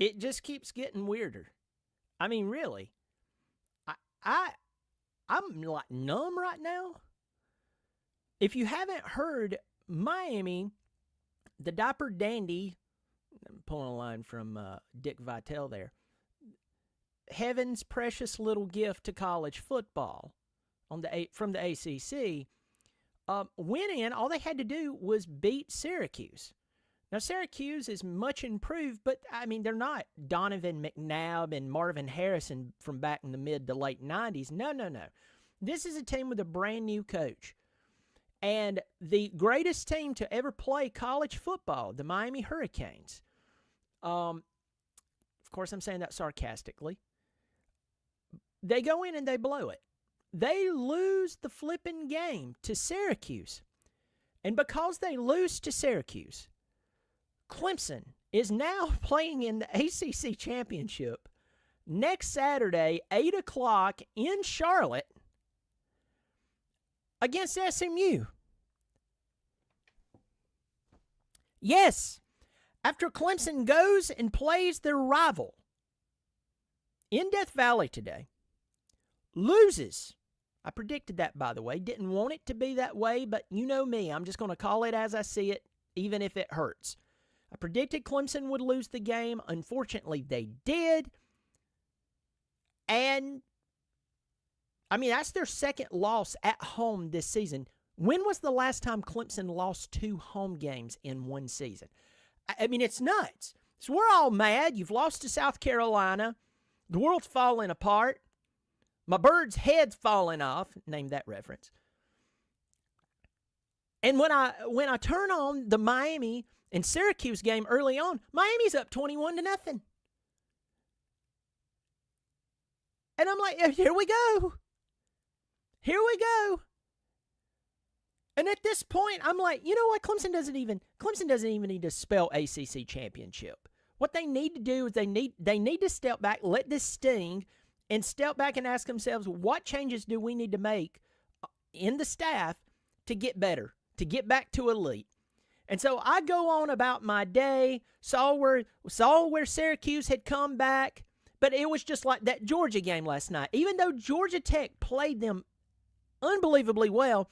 It just keeps getting weirder. I mean, really. I I'm like numb right now. If you haven't heard, Miami, the Dapper Dandy, I'm pulling a line from Dick Vitale there, heaven's precious little gift to college football from the ACC, went in. All they had to do was beat Syracuse. Now, Syracuse is much improved, but, I mean, they're not Donovan McNabb and Marvin Harrison from back in the mid to late 90s. No. This is a team with a brand new coach. And the greatest team to ever play college football, the Miami Hurricanes. Of course, I'm saying that sarcastically. They go in and they blow it. They lose the flipping game to Syracuse. And because they lose to Syracuse, Clemson is now playing in the ACC Championship next Saturday, 8 o'clock in Charlotte against SMU. Yes, after Clemson goes and plays their rival in Death Valley today, loses. I predicted that, by the way. Didn't want it to be that way, but you know me. I'm just going to call it as I see it, even if it hurts. I predicted Clemson would lose the game. Unfortunately, they did. And, I mean, that's their second loss at home this season. When was the last time Clemson lost 2 home games in one season? I mean, it's nuts. So we're all mad. You've lost to South Carolina. The world's falling apart. My bird's head's falling off. Name that reference. And when I turn on the Miami and Syracuse game early on, Miami's up 21-0. And I'm like, here we go. Here we go. And at this point, I'm like, you know what? Clemson doesn't even need to spell ACC championship. What they need to do is they need to step back, let this sting, and step back and ask themselves, what changes do we need to make in the staff to get better, to get back to elite? And so I go on about my day, saw where Syracuse had come back, but it was just like that Georgia game last night. Even though Georgia Tech played them unbelievably well,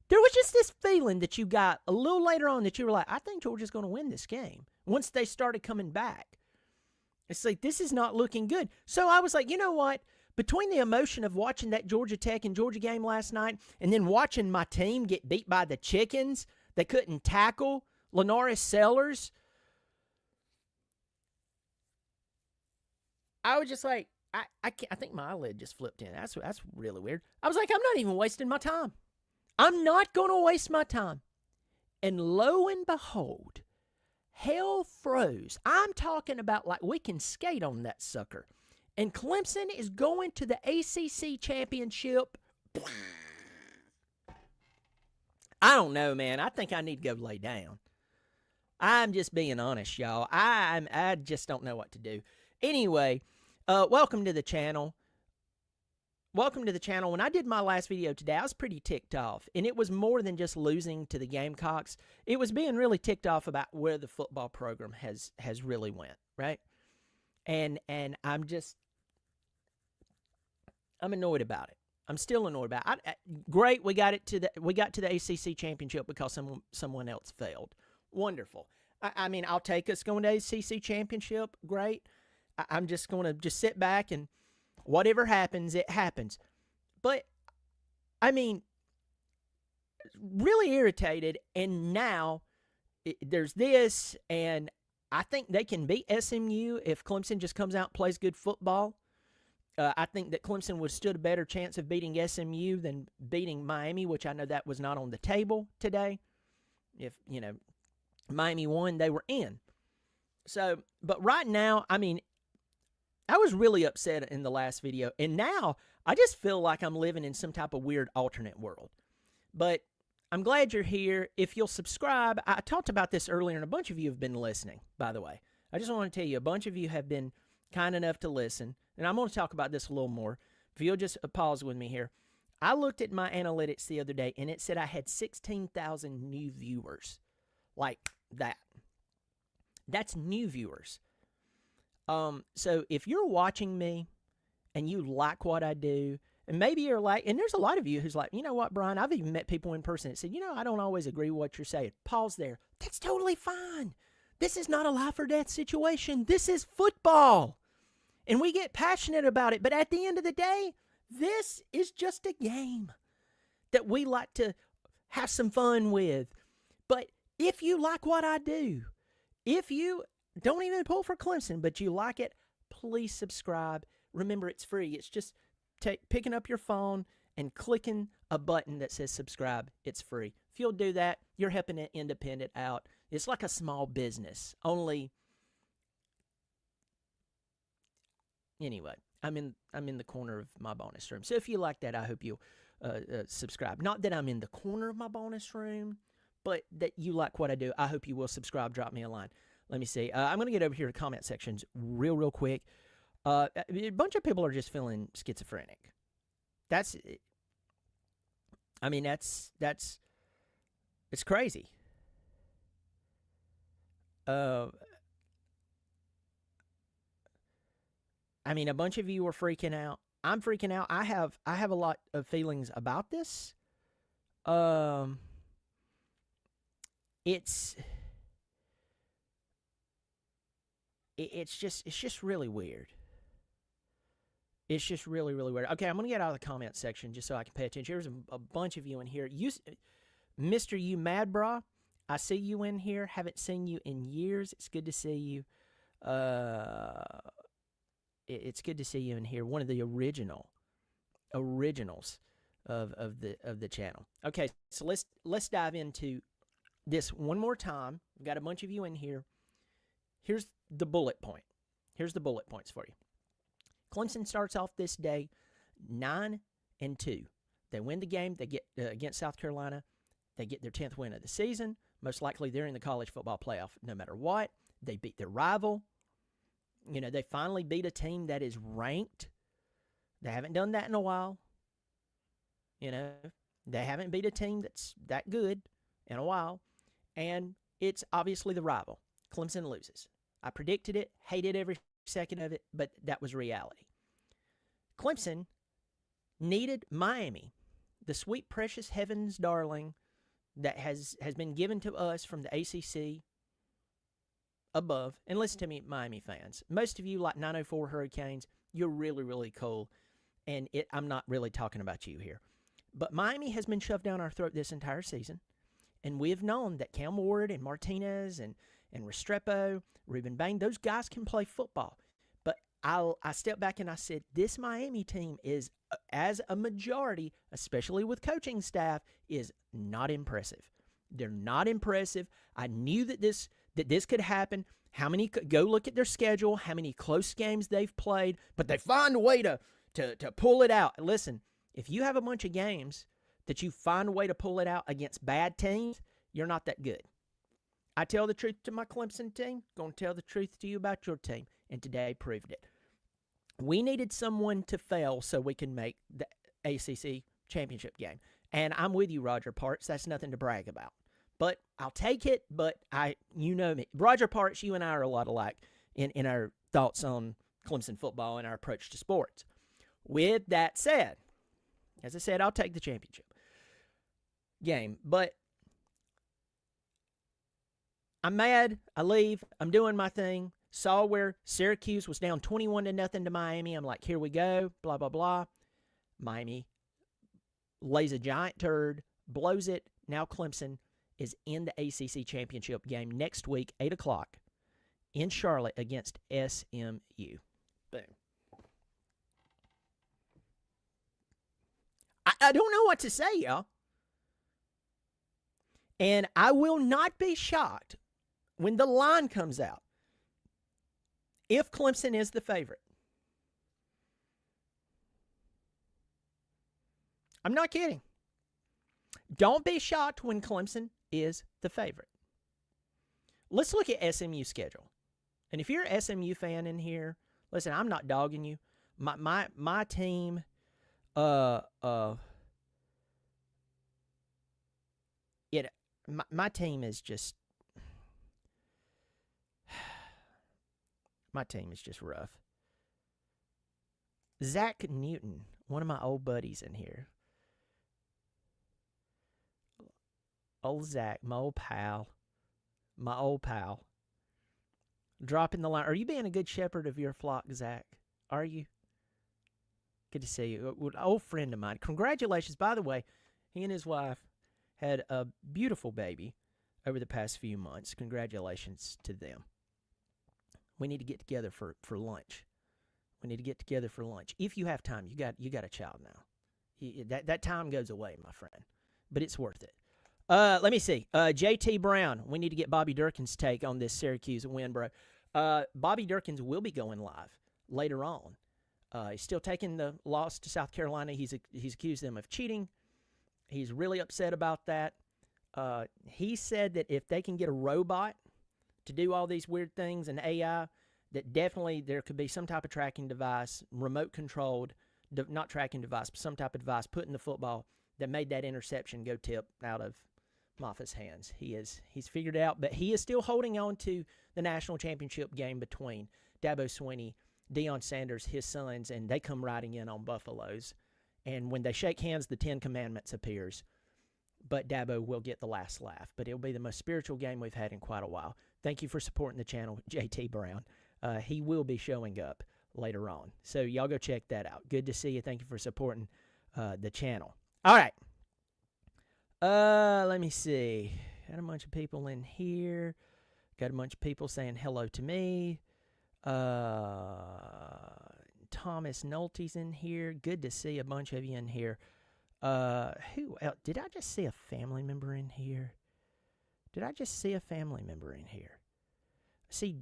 there was just this feeling that you got a little later on that you were like, I think Georgia's going to win this game once they started coming back. It's like, this is not looking good. So I was like, you know what? Between the emotion of watching that Georgia Tech and Georgia game last night and then watching my team get beat by the Chickens, they couldn't tackle Lenoris Sellers, I was just like, I think my eyelid just flipped in. That's really weird. I was like, I'm not even wasting my time. I'm not going to waste my time. And lo and behold, hell froze. I'm talking about like we can skate on that sucker. And Clemson is going to the ACC Championship. I don't know, man. I think I need to go lay down. I'm just being honest, y'all. I just don't know what to do. Anyway, welcome to the channel. Welcome to the channel. When I did my last video today, I was pretty ticked off. And it was more than just losing to the Gamecocks. It was being really ticked off about where the football program has really went, right? And I'm annoyed about it. I'm still annoyed about it. Great, we got to the ACC Championship because someone else failed. Wonderful. I mean, I'll take us going to ACC Championship. Great. I'm just going to just sit back and whatever happens, it happens. But, I mean, really irritated, and now there's this, and I think they can beat SMU if Clemson just comes out and plays good football. I think that Clemson would have stood a better chance of beating SMU than beating Miami, which I know that was not on the table today. If, Miami won, they were in. So, but right now, I mean, I was really upset in the last video, and now I just feel like I'm living in some type of weird alternate world. But I'm glad you're here. If you'll subscribe, I talked about this earlier, and a bunch of you have been listening, by the way. I just want to tell you, a bunch of you have been kind enough to listen, and I'm going to talk about this a little more. If you'll just pause with me here. I looked at my analytics the other day, and it said I had 16,000 new viewers. Like that. That's new viewers. So if you're watching me and you like what I do, and maybe you're like, and there's a lot of you who's like, you know what, Brian, I've even met people in person that said, I don't always agree with what you're saying. Pause there. That's totally fine. This is not a life or death situation. This is football. And we get passionate about it. But at the end of the day, this is just a game that we like to have some fun with. But if you like what I do, if you don't even pull for Clemson, but you like it, please subscribe. Remember, it's free. It's just picking up your phone and clicking a button that says subscribe. It's free. If you'll do that, you're helping an independent out. It's like a small business. Only, anyway, I'm in the corner of my bonus room. So if you like that, I hope you'll subscribe. Not that I'm in the corner of my bonus room, but that you like what I do. I hope you will subscribe. Drop me a line. Let me see. I'm going to get over here to comment sections real quick. A bunch of people are just feeling schizophrenic. That's it's crazy. A bunch of you are freaking out. I'm freaking out. I have a lot of feelings about this. It's just really weird. It's just really, really weird. Okay, I'm going to get out of the comment section just so I can pay attention. There's a bunch of you in here. Mr. You Mad Bra, I see you in here. Haven't seen you in years. It's good to see you. It's good to see you in here. One of the originals of the channel. Okay, so let's dive into this one more time. We've got a bunch of you in here. Here's the bullet point. Here's the bullet points for you. Clemson starts off this day 9-2. They win the game. They get against South Carolina. They get their 10th win of the season. Most likely they're in the college football playoff no matter what. They beat their rival. They finally beat a team that is ranked. They haven't done that in a while. They haven't beat a team that's that good in a while. And it's obviously the rival. Clemson loses. I predicted it, hated every second of it, but that was reality. Clemson needed Miami, the sweet, precious heavens darling that has been given to us from the ACC above. And listen to me, Miami fans. Most of you like 904 Hurricanes. You're really, really cool. And I'm not really talking about you here. But Miami has been shoved down our throat this entire season. And we have known that Cam Ward and Martinez and Restrepo, Ruben Bain, those guys can play football. But I stepped back and I said, this Miami team is, as a majority, especially with coaching staff, is not impressive. They're not impressive. I knew that this could happen. Go look at their schedule, how many close games they've played, but they find a way to pull it out. Listen, if you have a bunch of games that you find a way to pull it out against bad teams, you're not that good. I tell the truth to my Clemson team, going to tell the truth to you about your team, and today proved it. We needed someone to fail so we can make the ACC championship game. And I'm with you, Roger Parks. That's nothing to brag about. But I'll take it, but you know me. Roger Parks, you and I are a lot alike in our thoughts on Clemson football and our approach to sports. With that said, as I said, I'll take the championship game. But I'm mad. I leave. I'm doing my thing. Saw where Syracuse was down 21-0 to Miami. I'm like, here we go. Blah, blah, blah. Miami lays a giant turd, blows it. Now Clemson is in the ACC championship game next week, 8 o'clock, in Charlotte against SMU. Boom. I don't know what to say, y'all. And I will not be shocked when the line comes out if Clemson is the favorite. I'm not kidding. Don't be shocked when Clemson is the favorite. Let's look at SMU's schedule. And if you're an SMU fan in here, listen, I'm not dogging you. My team my team is just My team is just rough. Zach Newton, one of my old buddies in here. Old Zach, my old pal. Dropping the line. Are you being a good shepherd of your flock, Zach? Are you? Good to see you. An old friend of mine. Congratulations. By the way, he and his wife had a beautiful baby over the past few months. Congratulations to them. We need to get together for lunch. If you have time, you got a child now. That time goes away, my friend, but it's worth it. Let me see. JT Brown. We need to get Bobby Durkin's take on this Syracuse win, bro. Bobby Durkins will be going live later on. He's still taking the loss to South Carolina. He's accused them of cheating. He's really upset about that. He said that if they can get a robot to do all these weird things and AI, that definitely there could be some type of tracking device, remote-controlled, not tracking device, but some type of device put in the football that made that interception go tip out of Moffa's hands. He's figured it out, but he is still holding on to the national championship game between Dabo Swinney, Deion Sanders, his sons, and they come riding in on Buffaloes. And when they shake hands, the Ten Commandments appears. But Dabo will get the last laugh. But it'll be the most spiritual game we've had in quite a while. Thank you for supporting the channel, JT Brown. He will be showing up later on. So y'all go check that out. Good to see you. Thank you for supporting the channel. All right. Let me see. Got a bunch of people in here. Got a bunch of people saying hello to me. Thomas Nolte's in here. Good to see a bunch of you in here. Who else? Did I just see a family member in here? See,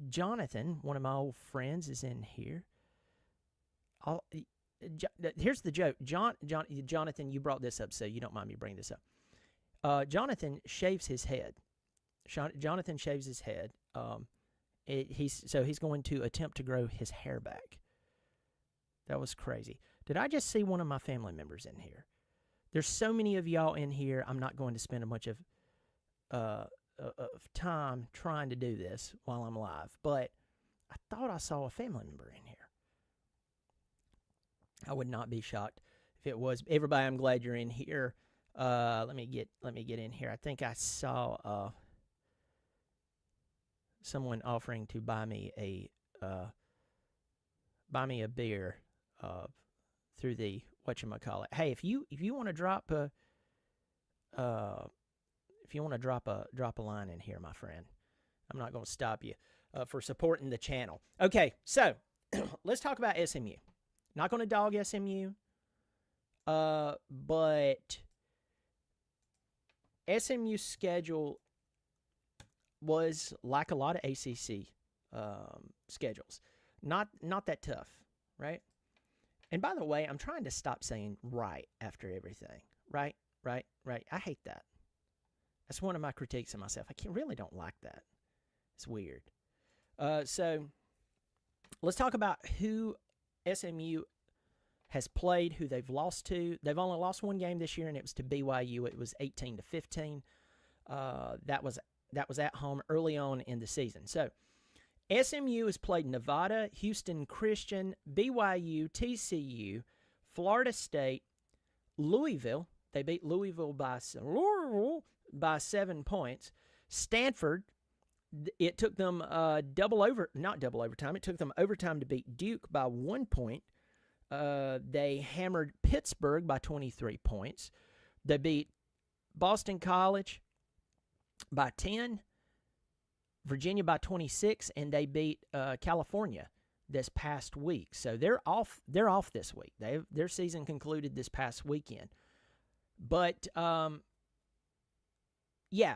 Jonathan, one of my old friends, is in here. Here's the joke. Jonathan, you brought this up, so you don't mind me bringing this up. Jonathan shaves his head. Jonathan shaves his head. He's going to attempt to grow his hair back. That was crazy. Did I just see one of my family members in here? There's so many of y'all in here. I'm not going to spend a bunch of time trying to do this while I'm live, but I thought I saw a family member in here. I would not be shocked if it was. Everybody, I'm glad you're in here. Let me get in here. I think I saw someone offering to buy me a beer through the whatchamacallit. Hey, if you want to drop a line in here, my friend, I'm not going to stop you for supporting the channel. Okay, so let's talk about SMU. Not going to dog SMU, but SMU's schedule was like a lot of ACC schedules. Not that tough, right? And by the way, I'm trying to stop saying right after everything. Right. I hate that. That's one of my critiques of myself. I really don't like that. It's weird. So let's talk about who SMU has played, who they've lost to. They've only lost one game this year, and it was to BYU. It was 18-15. That was at home early on in the season. So SMU has played Nevada, Houston Christian, BYU, TCU, Florida State, Louisville. They beat Louisville by 7 points. Stanford, it took them It took them overtime to beat Duke by 1 point. They hammered Pittsburgh by 23 points. They beat Boston College by 10, Virginia by 26, and they beat California this past week. So they're off this week. Their season concluded this past weekend. But yeah,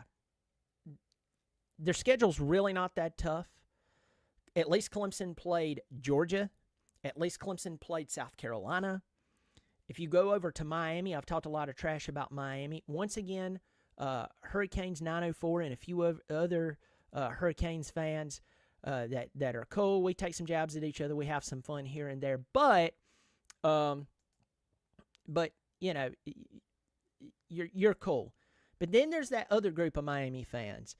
their schedule's really not that tough. At least Clemson played Georgia. At least Clemson played South Carolina. If you go over to Miami, I've talked a lot of trash about Miami. Once again, Hurricanes 904 and a few other Hurricanes fans that are cool. We take some jabs at each other. We have some fun here and there. But you know, you're cool. But then there's that other group of Miami fans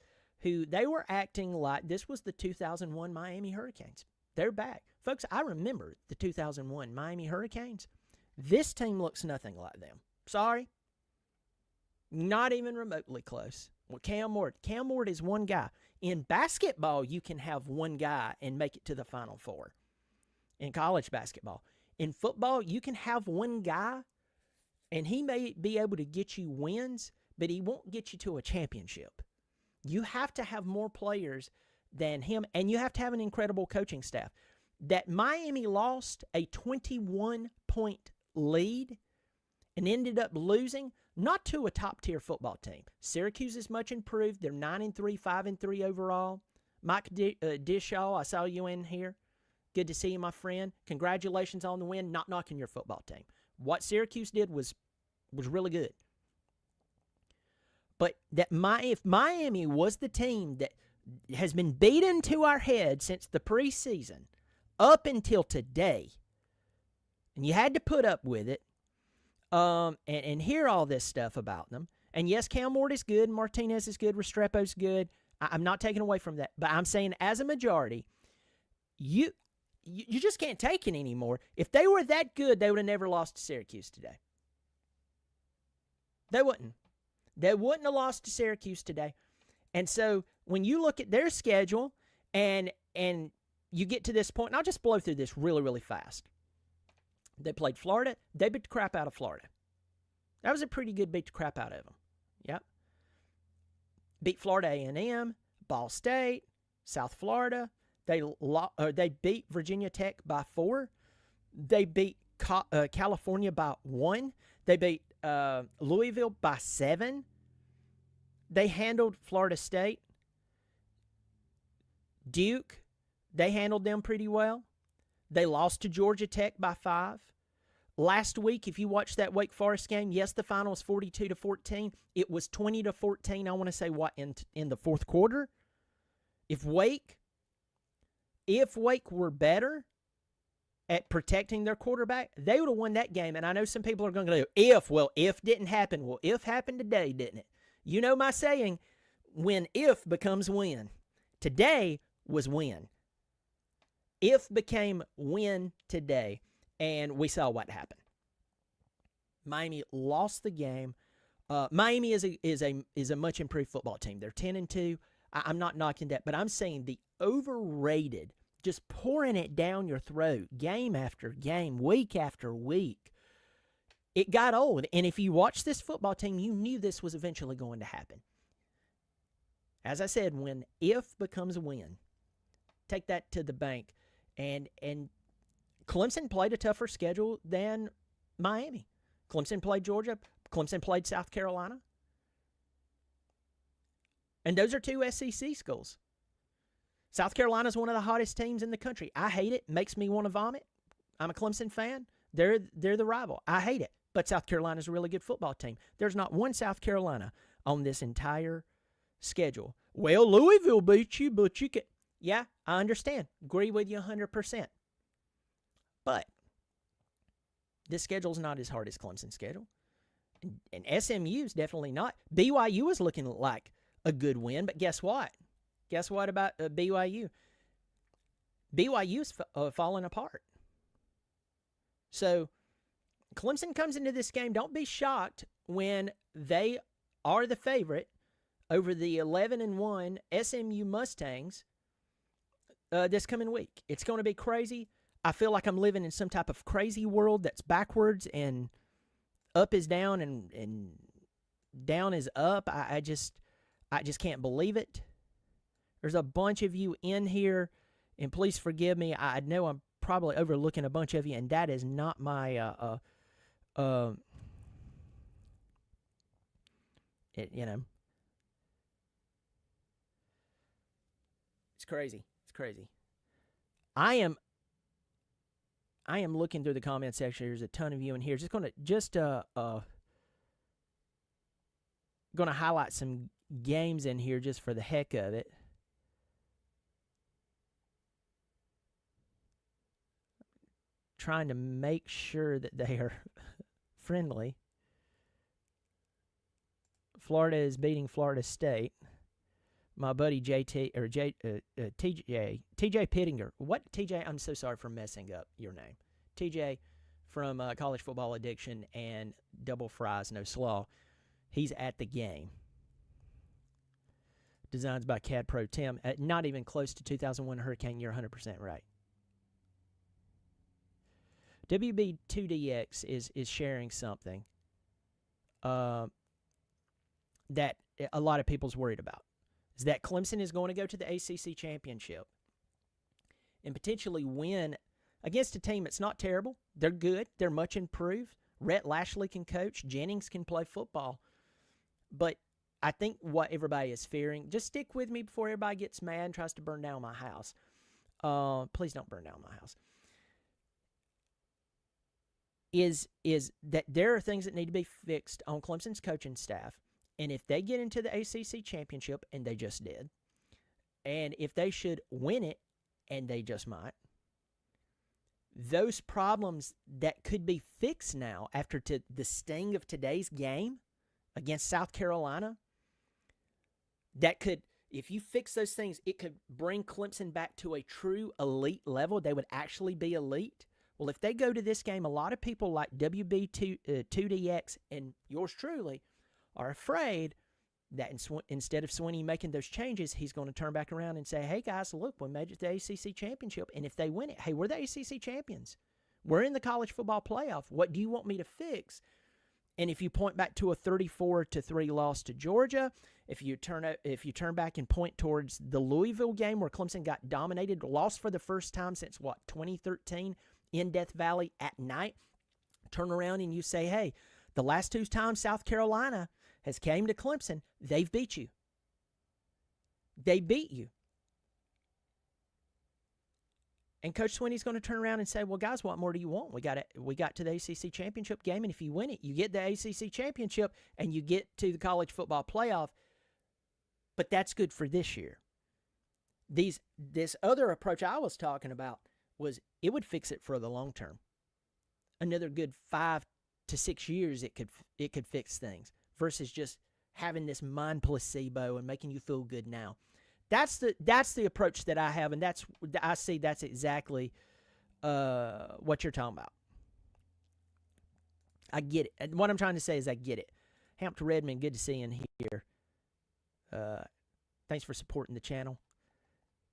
who they were acting like this was the 2001 Miami Hurricanes. They're back. Folks, I remember the 2001 Miami Hurricanes. This team looks nothing like them. Sorry. Not even remotely close. Well, Cam Ward is one guy. In basketball, you can have one guy and make it to the Final Four. In college basketball. In football, you can have one guy, and he may be able to get you wins, but he won't get you to a championship. You have to have more players than him, and you have to have an incredible coaching staff. That Miami lost a 21-point lead and ended up losing, not to a top-tier football team. Syracuse is much improved. They're 9-3, 5-3 overall. Mike Dishaw, I saw you in here. Good to see you, my friend. Congratulations on the win. Not knocking your football team. What Syracuse did was really good. But if Miami was the team that has been beaten to our head since the preseason up until today, and you had to put up with it, and hear all this stuff about them. And yes, Cam Ward is good, Martinez is good, Restrepo's good. I'm not taking away from that, but I'm saying as a majority, you just can't take it anymore. If they were that good, they would have never lost to Syracuse today. They wouldn't. They wouldn't have lost to Syracuse today. And so when you look at their schedule and you get to this point, and I'll just blow through this really, really fast. They played Florida. They beat the crap out of Florida. That was a pretty good beat the crap out of them. Yep. Beat Florida A&M, Ball State, South Florida. They beat Virginia Tech by 4. They beat California by 1. They beat Louisville by 7. They handled Florida State. Duke, they handled them pretty well. They lost to Georgia Tech by 5. Last week, if you watched that Wake Forest game, yes, the final was 42-14. It was 20-14, I want to say, in the fourth quarter. If Wake were better at protecting their quarterback, they would have won that game. And I know some people are going to go, if didn't happen. Well, if happened today, didn't it? You know my saying, when if becomes when. Today was when. If became win today, and we saw what happened. Miami lost the game. Miami is a much improved football team. They're 10-2. I'm not knocking that, but I'm saying the overrated, just pouring it down your throat, game after game, week after week. It got old, and if you watch this football team, you knew this was eventually going to happen. As I said, when if becomes win, take that to the bank. And Clemson played a tougher schedule than Miami. Clemson played Georgia. Clemson played South Carolina. And those are 2 SEC schools. South Carolina is one of the hottest teams in the country. I hate it. Makes me want to vomit. I'm a Clemson fan. They're the rival. I hate it. But South Carolina is a really good football team. There's not one South Carolina on this entire schedule. Well, Louisville beat you, but you can... Yeah, I understand. Agree with you 100%. But this schedule's not as hard as Clemson's schedule. And SMU is definitely not. BYU is looking like a good win, but guess what? Guess what about BYU? BYU's falling apart. So Clemson comes into this game. Don't be shocked when they are the favorite over the 11-1 SMU Mustangs this coming week. It's going to be crazy. I feel like I'm living in some type of crazy world that's backwards and up is down and down is up. I just can't believe it. There's a bunch of you in here, and please forgive me. I know I'm probably overlooking a bunch of you, and that is not my it's crazy. It's crazy. I am looking through the comment section. There's a ton of you in here. Gonna highlight some games in here just for the heck of it. Trying to make sure that they are friendly. Florida is beating Florida State. My buddy TJ Pittinger. What TJ? I'm so sorry for messing up your name. TJ from College Football Addiction and Double Fries No Slaw. He's at the game. Designs by CAD Pro Tim. Not even close to 2001 Hurricane. You're 100% right. WB2DX is sharing something that a lot of people's worried about. Is that Clemson is going to go to the ACC championship and potentially win against a team that's not terrible. They're good. They're much improved. Rhett Lashley can coach. Jennings can play football. But I think what everybody is fearing, just stick with me before everybody gets mad and tries to burn down my house. Please don't burn down my house. Is that there are things that need to be fixed on Clemson's coaching staff. And if they get into the ACC championship, and they just did, and if they should win it, and they just might, those problems that could be fixed now after the sting of today's game against South Carolina, that could, if you fix those things, it could bring Clemson back to a true elite level. They would actually be elite. Well, if they go to this game, a lot of people like WB2DX and yours truly are afraid that instead of Swinney making those changes, he's going to turn back around and say, hey, guys, look, we made it to the ACC championship, and if they win it, hey, we're the ACC champions. We're in the college football playoff. What do you want me to fix? And if you point back to a 34-3 loss to Georgia, if you turn back and point towards the Louisville game where Clemson got dominated, lost for the first time since, 2013 in Death Valley at night, turn around and you say, hey, the last two times South Carolina has came to Clemson, they've beat you. They beat you. And Coach Swinney's going to turn around and say, well, guys, what more do you want? We got to the ACC championship game, and if you win it, you get the ACC championship, and you get to the college football playoff. But that's good for this year. This other approach I was talking about was it would fix it for the long term. Another good 5 to 6 years, it could fix things versus just having this mind placebo and making you feel good now. That's the approach that I have, and I see that's exactly what you're talking about. I get it. And what I'm trying to say is I get it. Hampton Redmond, good to see you in here. Thanks for supporting the channel.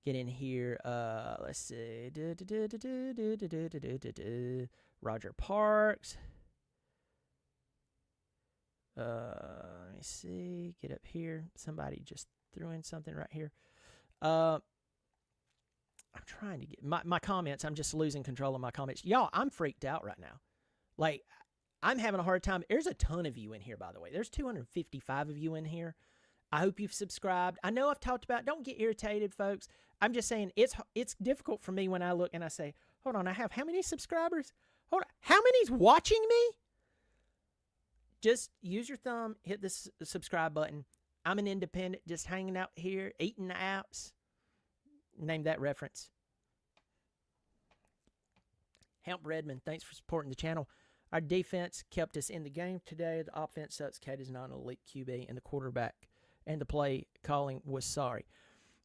Get in here. Let's see. Roger Parks. Let me see. Get up here. Somebody just threw in something right here. I'm trying to get my comments. I'm just losing control of my comments. Y'all, I'm freaked out right now. Like, I'm having a hard time. There's a ton of you in here, by the way. There's 255 of you in here. I hope you've subscribed. I know I've talked about, don't get irritated, folks. I'm just saying it's difficult for me when I look and I say, hold on, I have how many subscribers? Hold on, how many's watching me? Just use your thumb, hit the subscribe button. I'm an independent, just hanging out here, eating the apps. Name that reference. Hamp Redmond, thanks for supporting the channel. Our defense kept us in the game today. The offense sucks. Cat is not an elite QB, and the quarterback and the play calling was sorry.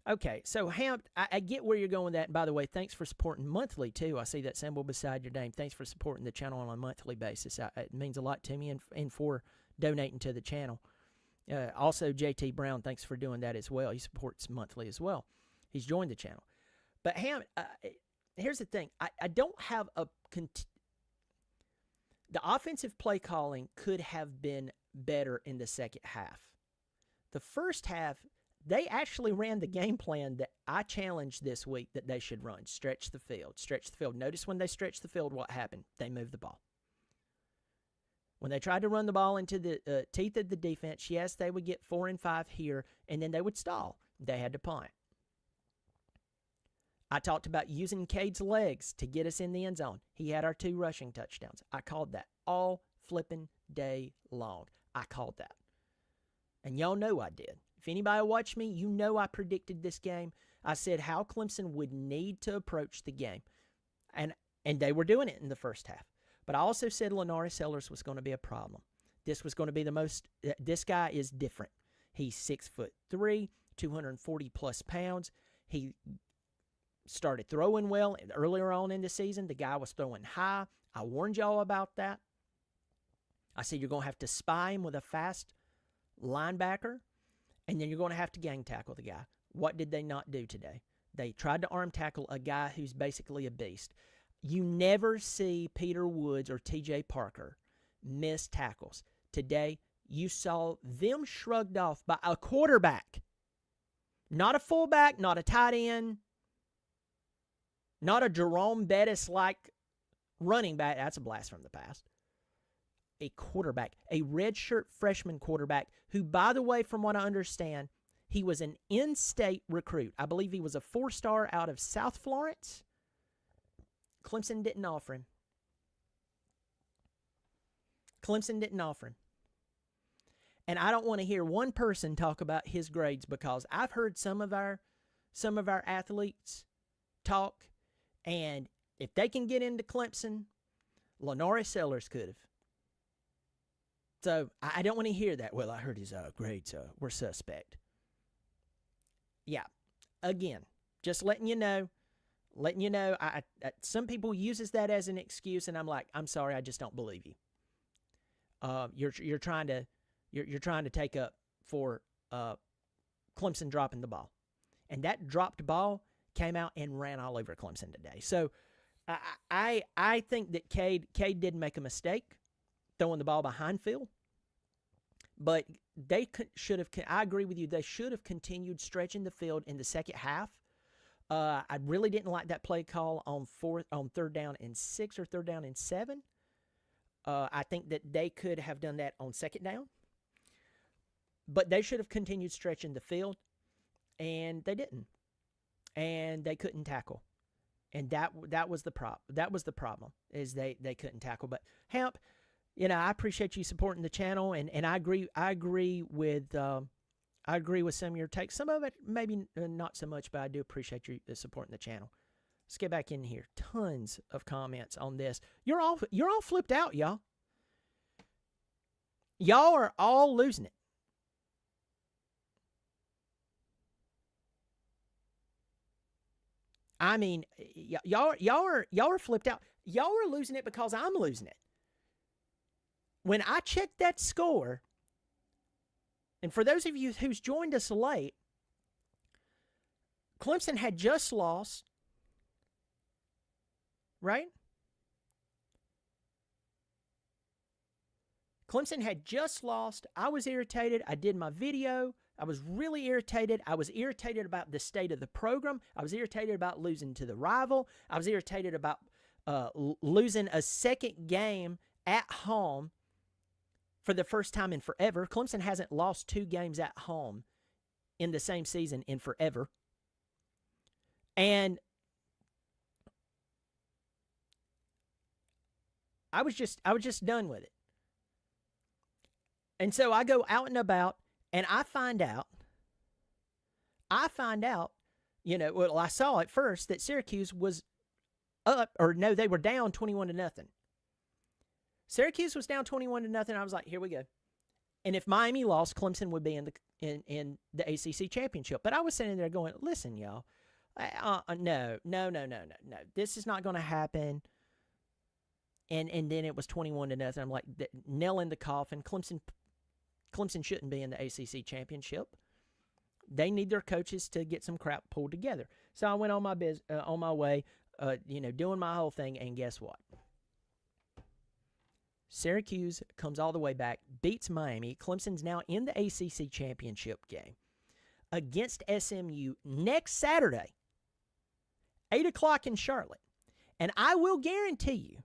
Okay, so Hamp, I get where you're going with that. And by the way, thanks for supporting monthly, too. I see that symbol beside your name. Thanks for supporting the channel on a monthly basis. It means a lot to me and for donating to the channel. Also, JT Brown, thanks for doing that as well. He supports monthly as well. He's joined the channel. But Ham, here's the thing. I don't have the offensive play calling could have been better in the second half. The first half, they actually ran the game plan that I challenged this week that they should run. Stretch the field. Stretch the field. Notice when they stretched the field, what happened? They moved the ball. When they tried to run the ball into the teeth of the defense, yes, they would get 4 and 5 here, and then they would stall. They had to punt. I talked about using Cade's legs to get us in the end zone. He had our 2 rushing touchdowns. I called that all flipping day long. I called that. And y'all know I did. If anybody watched me, you know I predicted this game. I said how Clemson would need to approach the game. And they were doing it in the first half. But I also said Lenari Sellers was going to be a problem. This was going to be this guy is different. He's 6'3", 240-plus pounds. He started throwing well earlier on in the season. The guy was throwing high. I warned y'all about that. I said you're going to have to spy him with a fast linebacker, and then you're going to have to gang tackle the guy. What did they not do today? They tried to arm tackle a guy who's basically a beast. You never see Peter Woods or T.J. Parker miss tackles. Today, you saw them shrugged off by a quarterback. Not a fullback, not a tight end, not a Jerome Bettis-like running back. That's a blast from the past. A quarterback, a redshirt freshman quarterback who, by the way, from what I understand, he was an in-state recruit. I believe he was a 4-star out of South Florence. Clemson didn't offer him. Clemson didn't offer him. And I don't want to hear one person talk about his grades, because I've heard some of our athletes talk, and if they can get into Clemson, Lenore Sellers could have. So I don't want to hear that. Well, I heard his grades were suspect. Yeah, again, just letting you know. I some people uses that as an excuse, and I'm like, I'm sorry, I just don't believe you. You're trying to take up for Clemson dropping the ball, and that dropped ball came out and ran all over Clemson today. So I think that Cade did make a mistake throwing the ball behind Phil, but they should have. I agree with you. They should have continued stretching the field in the second half. I really didn't like that play call on 3rd down and 6 or 3rd down and 7. I think that they could have done that on 2nd down, but they should have continued stretching the field, and they didn't, and they couldn't tackle, and that was the problem is they couldn't tackle. But Hamp, I appreciate you supporting the channel, and I agree with some of your takes. Some of it maybe not so much, but I do appreciate you supporting the channel. Let's get back in here. Tons of comments on this. You're all flipped out, y'all. Y'all are all losing it. I mean, y'all are flipped out. Y'all are losing it because I'm losing it. When I checked that score, and for those of you who's joined us late, Clemson had just lost, right? Clemson had just lost. I was irritated. I did my video. I was really irritated. I was irritated about the state of the program. I was irritated about losing to the rival. I was irritated about losing a second game at home for the first time in forever. Clemson hasn't lost 2 games at home in the same season in forever. And I was just done with it. And so I go out and about, and I find out, well, I saw at first that Syracuse was up, or no, they were down 21-0. Syracuse was down 21-0. I was like, here we go. And if Miami lost, Clemson would be in the ACC championship. But I was sitting there going, listen, y'all, no. This is not going to happen. And then it was 21-0. I'm like, nail in the coffin. Clemson shouldn't be in the ACC championship. They need their coaches to get some crap pulled together. So I went on my way, doing my whole thing, and guess what? Syracuse comes all the way back, beats Miami. Clemson's now in the ACC championship game against SMU next Saturday, 8 o'clock in Charlotte. And I will guarantee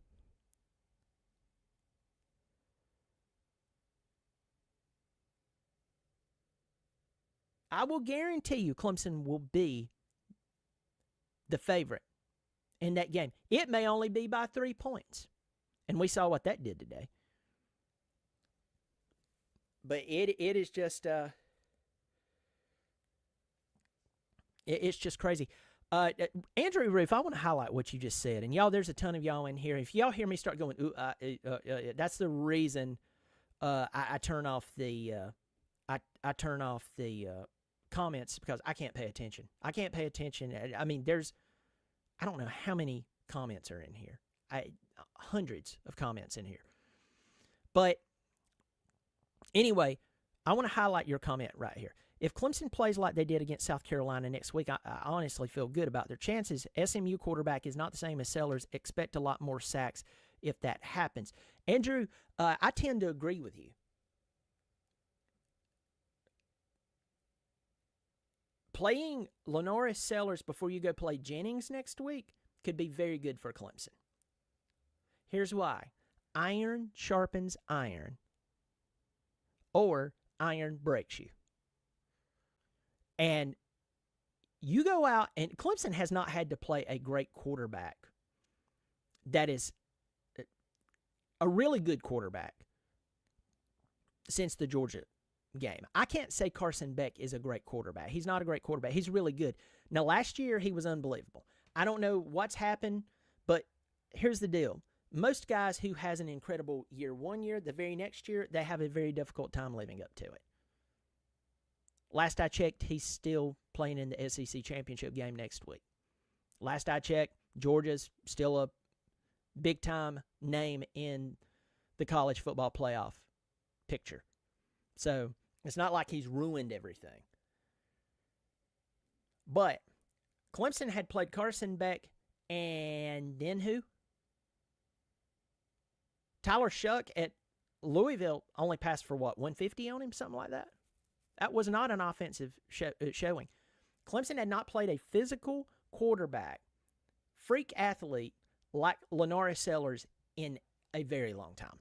you Clemson will be the favorite in that game. It may only be by 3 points. And we saw what that did today. But it is just it's just crazy. Andrew Roof, I want to highlight what you just said. And y'all, there's a ton of y'all in here. If y'all hear me start going, that's the reason I turn off the comments because I can't pay attention. I can't pay attention. I mean, I don't know how many comments are in here. Hundreds of comments in here. But anyway, I want to highlight your comment right here. If Clemson plays like they did against South Carolina next week, I honestly feel good about their chances. SMU quarterback is not the same as Sellers. Expect a lot more sacks if that happens. Andrew, I tend to agree with you. Playing Lenoris Sellers before you go play Jennings next week could be very good for Clemson. Here's why. Iron sharpens iron, or iron breaks you. And you go out, and Clemson has not had to play a great quarterback that is a really good quarterback since the Georgia game. I can't say Carson Beck is a great quarterback. He's not a great quarterback. He's really good. Now, last year, he was unbelievable. I don't know what's happened, but here's the deal. Most guys who has an incredible year one year, the very next year, they have a very difficult time living up to it. Last I checked, he's still playing in the SEC championship game next week. Last I checked, Georgia's still a big-time name in the college football playoff picture. So it's not like he's ruined everything. But Clemson had played Carson Beck and then who? Tyler Shuck at Louisville only passed for what, 150 on him, something like that? That was not an offensive showing. Clemson had not played a physical quarterback, freak athlete like Lenoris Sellers in a very long time.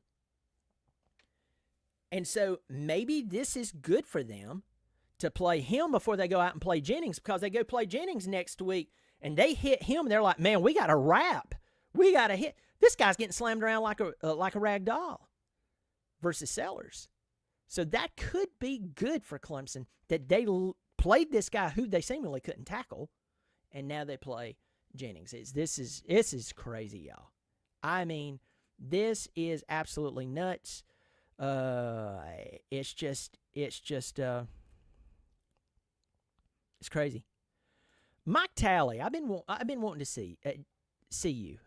And so maybe this is good for them to play him before they go out and play Jennings, because they go play Jennings next week and they hit him. They're like, man, we got to wrap. We got to hit. This guy's getting slammed around like a rag doll versus Sellers. So that could be good for Clemson, that they played this guy who they seemingly couldn't tackle, and now they play Jennings. This is crazy, y'all. I mean, this is absolutely nuts. It's crazy. Mike Talley, I've been wanting to see you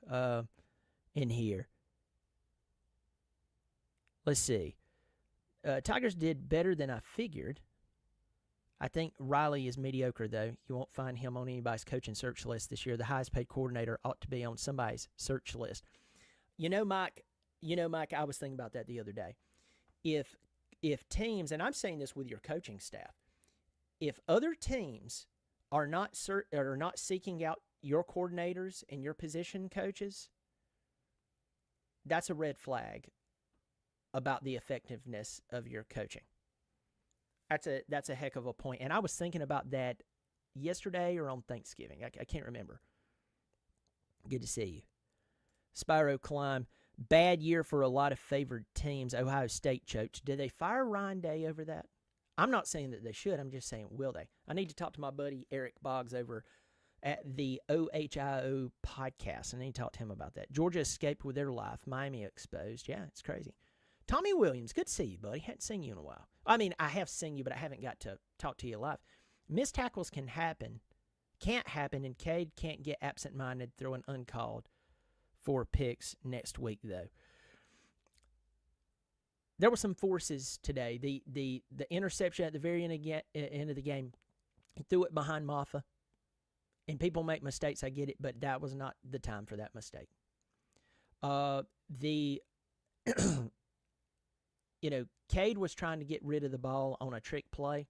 in here. Let's see. Tigers did better than I figured. I think Riley is mediocre, though. You won't find him on anybody's coaching search list this year. The highest paid coordinator ought to be on somebody's search list. You know, Mike, I was thinking about that the other day. If teams, and I'm saying this with your coaching staff, if other teams are not seeking out your coordinators and your position coaches, that's a red flag about the effectiveness of your coaching. That's a heck of a point. And I was thinking about that yesterday or on Thanksgiving. I can't remember. Good to see you. Spyro Climb. Bad year for a lot of favored teams. Ohio State choked. Did they fire Ryan Day over that? I'm not saying that they should. I'm just saying, will they? I need to talk to my buddy Eric Boggs over at the OHIO podcast. I need to talk to him about that. Georgia escaped with their life. Miami exposed. Yeah, it's crazy. Tommy Williams, good to see you, buddy. Hadn't seen you in a while. I mean, I have seen you, but I haven't got to talk to you live. Missed tackles can't happen, and Cade can't get absent-minded throwing uncalled for picks next week, though. There were some forces today. The interception at the very end of the game, he threw it behind Maffa. And people make mistakes, I get it, but that was not the time for that mistake. Cade was trying to get rid of the ball on a trick play,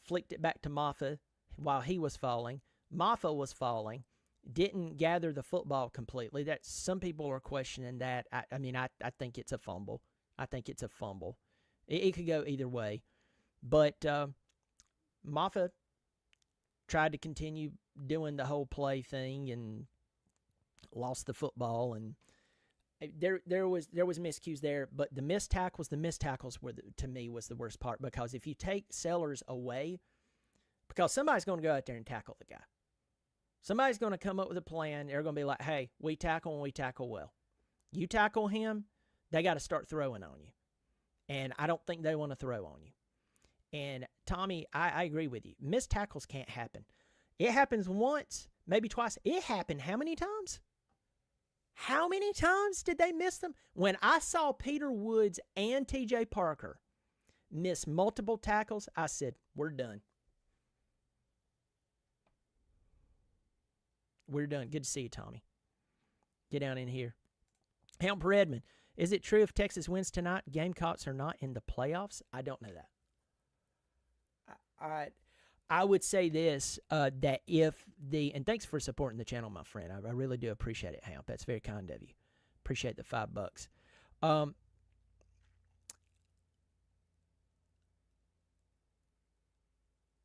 flicked it back to Maffa while he was falling. Maffa was falling, didn't gather the football completely. That some people are questioning that. I think it's a fumble. It could go either way. But Maffa tried to continue doing the whole play thing and lost the football, and there was miscues there. But the missed tackles to me was the worst part, because if you take Sellers away, because somebody's going to go out there and tackle the guy. Somebody's going to come up with a plan. They're going to be like, hey, we tackle and we tackle well. You tackle him, they got to start throwing on you. And I don't think they want to throw on you. And Tommy, I agree with you. Missed tackles can't happen. It happens once, maybe twice. It happened how many times? How many times did they miss them? When I saw Peter Woods and TJ Parker miss multiple tackles, I said, we're done. We're done. Good to see you, Tommy. Get down in here. Help Redmond. Is it true if Texas wins tonight, Gamecocks are not in the playoffs? I don't know that. I would say this, that if and thanks for supporting the channel, my friend. I really do appreciate it, Hamp. That's very kind of you. Appreciate the $5.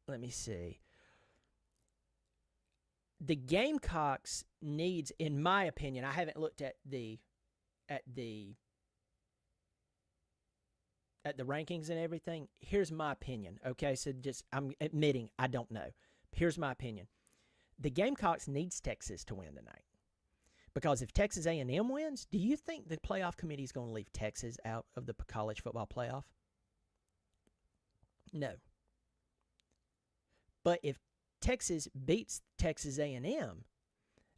Let me see. The Gamecocks needs, in my opinion, I haven't looked at the rankings and everything. Here's my opinion, okay? So just, I'm admitting I don't know. Here's my opinion. The Gamecocks needs Texas to win tonight. Because if Texas A&M wins, do you think the playoff committee is going to leave Texas out of the college football playoff? No. But if Texas beats Texas A&M,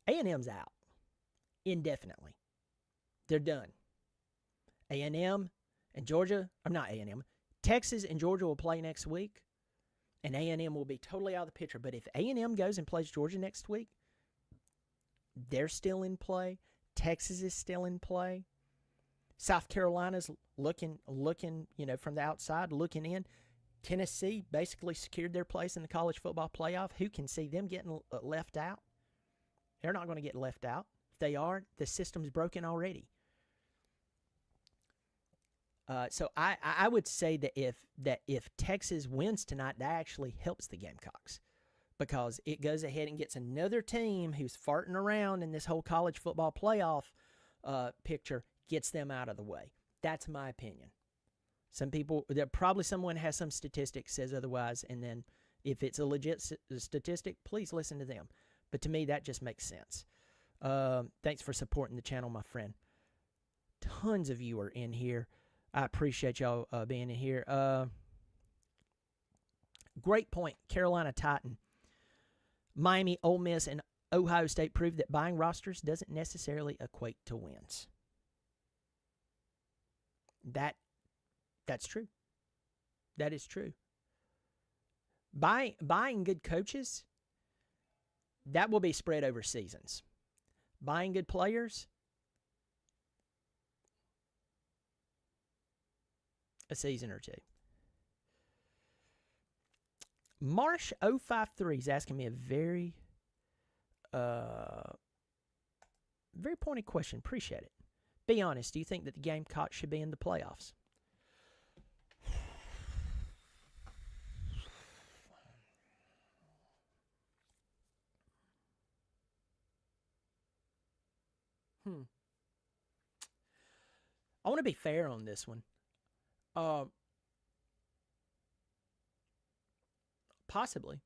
A&M's out indefinitely. They're done. A&M and Georgia, I'm not A&M. Texas and Georgia will play next week, and A&M will be totally out of the picture. But if A&M goes and plays Georgia next week, they're still in play. Texas is still in play. South Carolina's looking, from the outside, looking in. Tennessee basically secured their place in the college football playoff. Who can see them getting left out? They're not going to get left out. If they are, the system's broken already. So I would say that if Texas wins tonight, that actually helps the Gamecocks, because it goes ahead and gets another team who's farting around in this whole college football playoff picture, gets them out of the way. That's my opinion. Some people, probably someone has some statistic says otherwise, and then if it's a legit statistic, please listen to them. But to me, that just makes sense. Thanks for supporting the channel, my friend. Tons of you are in here. I appreciate y'all being in here. Great point, Carolina Titan. Miami, Ole Miss, and Ohio State proved that buying rosters doesn't necessarily equate to wins. That's true. That is true. Buying good coaches, that will be spread over seasons. Buying good players, a season or two. Marsh 053 is asking me a very pointed question. Appreciate it. Be honest, do you think that the Gamecocks should be in the playoffs? I want to be fair on this one. Possibly.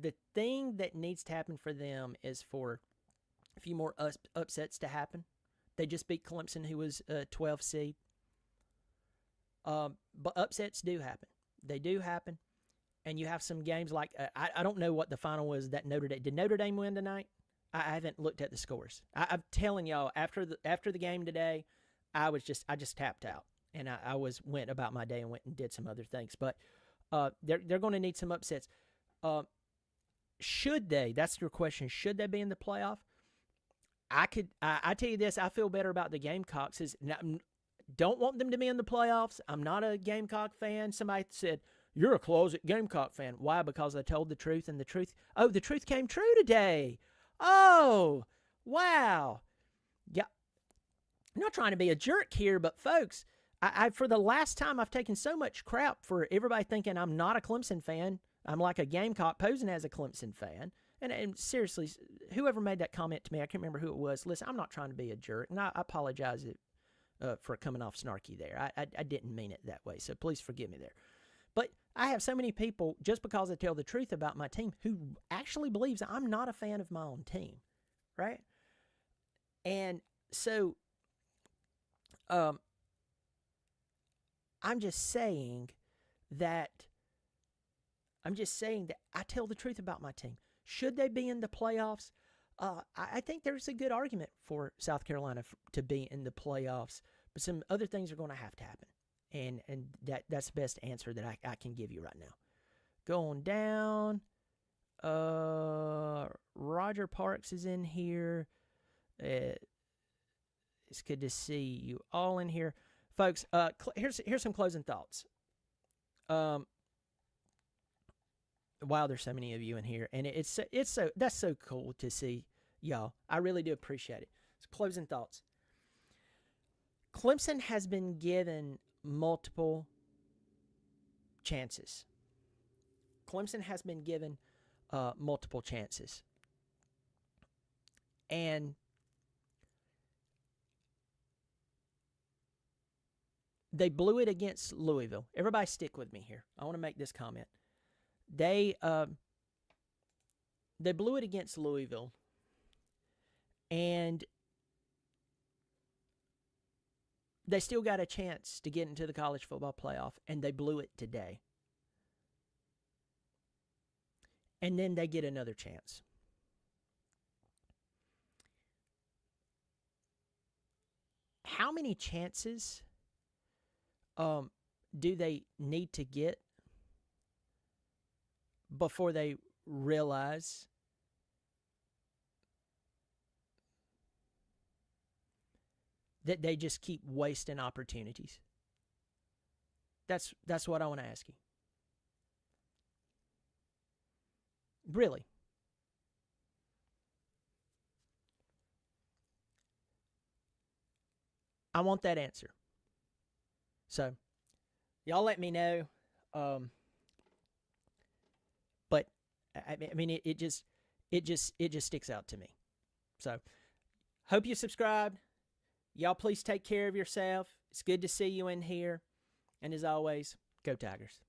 The thing that needs to happen for them is for a few more upsets to happen. They just beat Clemson, who was a 12 seed. But upsets do happen. They do happen. And you have some games like, I don't know what the final was that Notre Dame. Did Notre Dame win tonight? I haven't looked at the scores. I'm telling y'all, after the game today, I just tapped out. And I went about my day and went and did some other things. But they're going to need some upsets. Should they? That's your question. Should they be in the playoff? I tell you this, I feel better about the Gamecocks. Don't want them to be in the playoffs. I'm not a Gamecock fan. Somebody said, you're a closet Gamecock fan. Why? Because I told the truth, and the truth came true today. Oh, wow. Yeah. I'm not trying to be a jerk here, but folks, I for the last time, I've taken so much crap for everybody thinking I'm not a Clemson fan. I'm like a Gamecock posing as a Clemson fan. And seriously, whoever made that comment to me, I can't remember who it was. Listen, I'm not trying to be a jerk, and I apologize for coming off snarky there. I didn't mean it that way, so please forgive me there. But I have so many people, just because I tell the truth about my team, who actually believes I'm not a fan of my own team, right? And so, um, I'm just saying that I tell the truth about my team. Should they be in the playoffs? I think there's a good argument for South Carolina to be in the playoffs, but some other things are going to happen, and that's the best answer that I can give you right now. Going down, Roger Parks is in here. It's good to see you all in here, folks. Here's some closing thoughts. Wow, there's so many of you in here, and it's so that's so cool to see y'all. I really do appreciate it. So closing thoughts. Clemson has been given multiple chances. Clemson has been given multiple chances, and they blew it against Louisville. Everybody, stick with me here. I want to make this comment. They blew it against Louisville, and they still got a chance to get into the college football playoff, and they blew it today. And then they get another chance. How many chances do they need to get before they realize that they just keep wasting opportunities? That's what I want to ask you. Really. I want that answer. So, y'all let me know. But I mean, it just sticks out to me. So, hope you subscribed. Y'all please take care of yourself. It's good to see you in here. And as always, go Tigers.